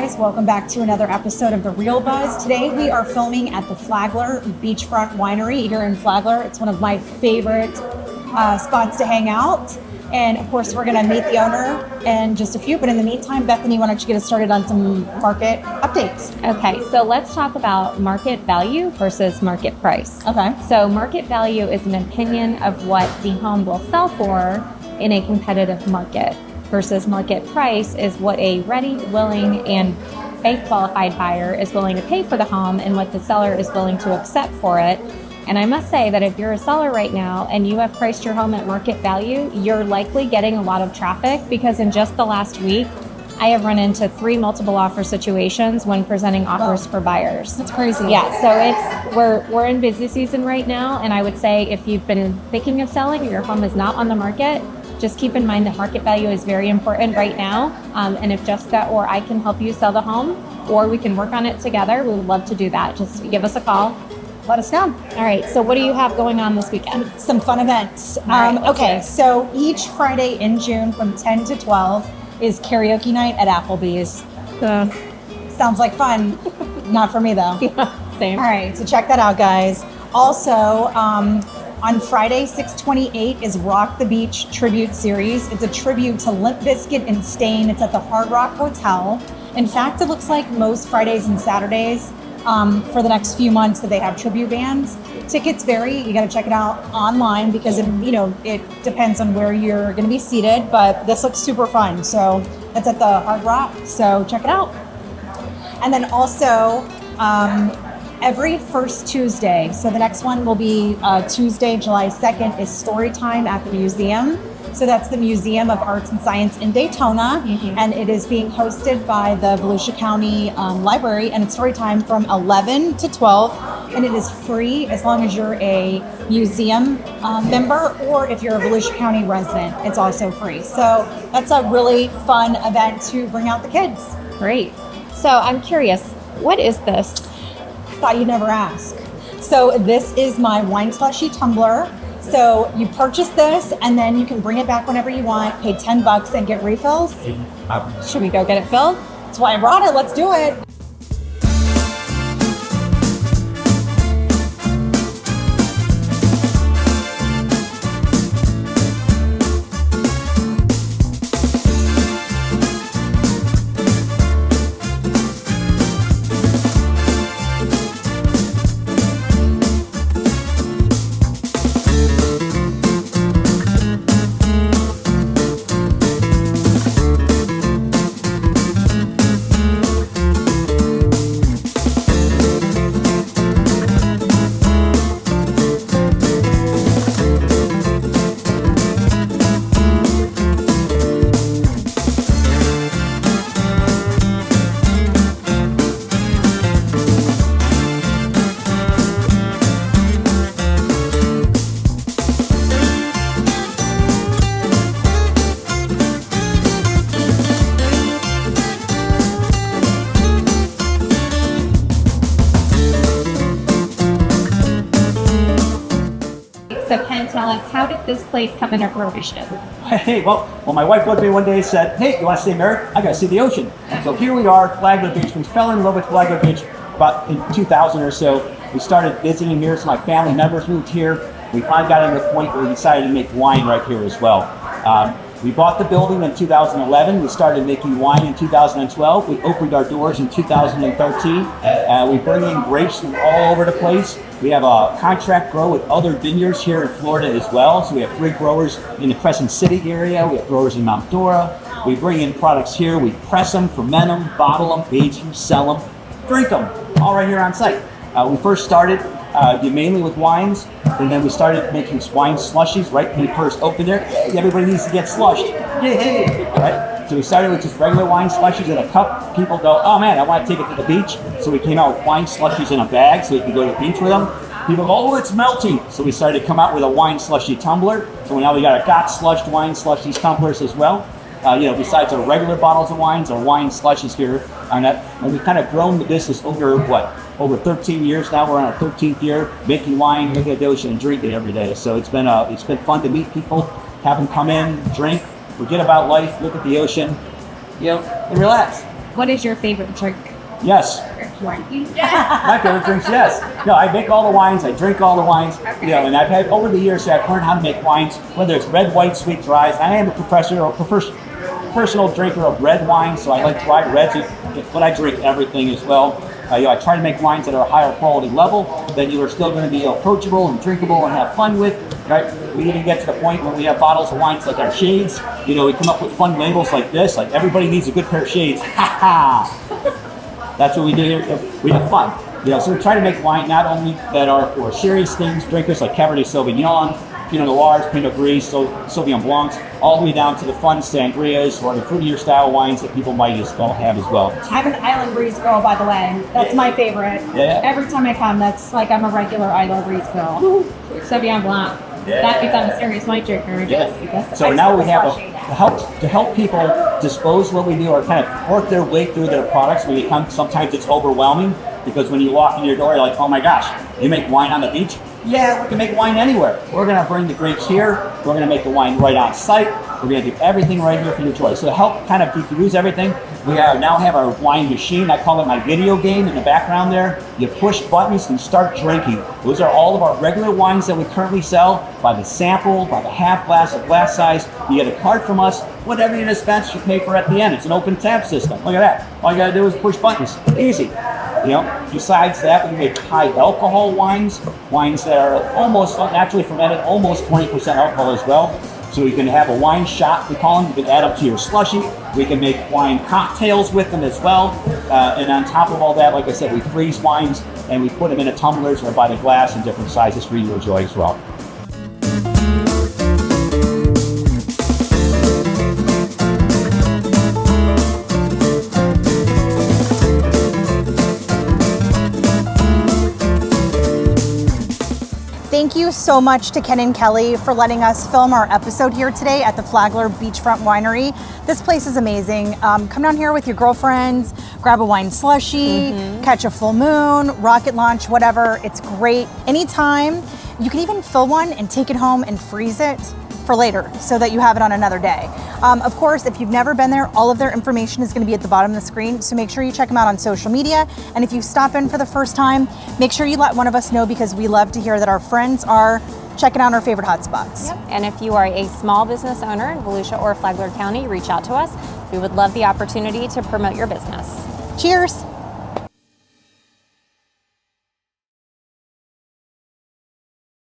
guys? Welcome back to another episode of The Real Buzz. Today we are filming at the Flagler Beachfront Winery here in Flagler. It's one of my favorite spots to hang out. And of course, we're going to meet the owner in just a few. But in the meantime, Bethany, why don't you get us started on some market updates? Okay, so let's talk about market value versus market price. Okay. So market value is an opinion of what the home will sell for in a competitive market, versus market price is what a ready, willing, and bank-qualified buyer is willing to pay for the home and what the seller is willing to accept for it. And I must say that if you're a seller right now and you have priced your home at market value, you're likely getting a lot of traffic, because in just the last week, I have run into 3 multiple offer situations when presenting offers for buyers. That's crazy. Yeah, so we're in busy season right now, and I would say if you've been thinking of selling or your home is not on the market, just keep in mind that market value is very important right now. And if Jessica or I can help you sell the home, or we can work on it together, we would love to do that. Just give us a call. Let us know. All right, so what do you have going on this weekend? Some fun events. Okay, so each Friday in June from 10 to 12 is karaoke night at Applebee's. Sounds like fun. Not for me, though. Yeah, same. All right, so check that out, guys. Also, on Friday, 6/28 is Rock the Beach Tribute Series. It's a tribute to Limp Bizkit and Stain. It's at the Hard Rock Hotel. In fact, it looks like most Fridays and Saturdays for the next few months that they have tribute bands. Tickets vary. You got to check it out online, because it depends on where you're going to be seated. But this looks super fun. So that's at the Hard Rock. So check it out. And then also every first Tuesday. So the next one will be Tuesday, July 2nd, is story time at the museum. So that's the Museum of Arts and Science in Daytona, and it is being hosted by the Volusia County Library, and it's story time from 11 to 12, and it is free as long as you're a museum member, or if you're a Volusia County resident, it's also free. So that's a really fun event to bring out the kids. Great. So I'm curious, what is this? Thought you'd never ask. So this is my wine slushy tumbler. So you purchase this, and then you can bring it back whenever you want, pay $10 and get refills. Should we go get it filled? That's why I brought it. Let's do it. So Ken, tell us, how did this place come into fruition? Hey, well, my wife looked at me one day and said, "Hey, you want to stay married? I got to see the ocean." So here we are, Flagler Beach. We fell in love with Flagler Beach about in 2000 or so. We started visiting here, so my family members moved here. We finally got to the point where we decided to make wine right here as well. We bought the building in 2011. We started making wine in 2012. We opened our doors in 2013. We bring in grapes from all over the place. We have a contract grow with other vineyards here in Florida as well. So we have 3 growers in the Crescent City area. We have growers in Mount Dora. We bring in products here. We press them, ferment them, bottle them, age them, sell them, drink them, all right here on site. We first started mainly with wines, and then we started making wine slushies right when we first opened there. Hey, everybody needs to get slushed. Yay! Right? So we started with just regular wine slushies in a cup. People go, "Oh man, I want to take it to the beach." So we came out with wine slushies in a bag so we could go to the beach with them. People go, "Oh, it's melting." So we started to come out with a wine slushy tumbler. So now we got slushed wine slushies tumblers as well. Besides our regular bottles of wines, our wine slushies here on that. And we've kind of grown the business over 13 years now. We're on our 13th year making wine, looking at the ocean, and drinking every day. So it's been fun to meet people, have them come in, drink, forget about life, look at the ocean, and relax. What is your favorite drink? Yes. Wine. My favorite drinks, yes. No, I make all the wines, I drink all the wines, you know, and I've had, over the years, I've learned how to make wines, whether it's red, white, sweet, dries. I am a personal drinker of red wine, so I like dry reds, but I drink everything as well. You know, I try to make wines that are a higher quality level, that you are still going to be approachable and drinkable and have fun with, right? We even get to the point when we have bottles of wines like our shades, you know, we come up with fun labels like this, like everybody needs a good pair of shades, ha ha! That's what we do here, we have fun. You know, so we try to make wine not only that are for serious things, drinkers like Cabernet Sauvignon, Pinot Noirs, Pinot Gris, Sauvignon Blancs, all the way down to the fun sangrias or the fruitier style wines that people might as well have as well. I'm an Island Breeze girl, by the way. That's my favorite. Yeah. Every time I come, that's like I'm a regular Island Breeze girl. Sauvignon Blanc. Yeah. That means I'm a serious wine drinker. Yeah. So now we have to help people dispose what we do or kind of work their way through their products. Sometimes it's overwhelming because when you walk in your door, you're like, oh my gosh, you make wine on the beach? Yeah, we can make wine anywhere. We're going to bring the grapes here. We're going to make the wine right on site. We're going to do everything right here for your choice. So to help kind of diffuse everything, we now have our wine machine. I call it my video game in the background there. You push buttons and start drinking. Those are all of our regular wines that we currently sell by the sample, by the half glass, or glass size. You get a card from us. Whatever you dispense, you pay for at the end. It's an open tab system. Look at that. All you got to do is push buttons. Easy. You know, besides that, we make high alcohol wines that are almost naturally fermented, almost 20% alcohol as well. So you can have a wine shot, we call them. You can add them to your slushy. We can make wine cocktails with them as well. And on top of all that, like I said, we freeze wines and we put them in tumblers or by the glass in different sizes for you to enjoy as well. Thank you so much to Ken and Kelly for letting us film our episode here today at the Flagler Beachfront Winery. This place is amazing. Come down here with your girlfriends, grab a wine slushie, catch a full moon, rocket launch, whatever. It's great. Anytime. You can even fill one and take it home and freeze it for later so that you have it on another day. Of course, if you've never been there, all of their information is going to be at the bottom of the screen, so make sure you check them out on social media. And if you stop in for the first time, make sure you let one of us know because we love to hear that our friends are checking out our favorite hotspots. Yep. And if you are a small business owner in Volusia or Flagler County, reach out to us. We would love the opportunity to promote your business. Cheers.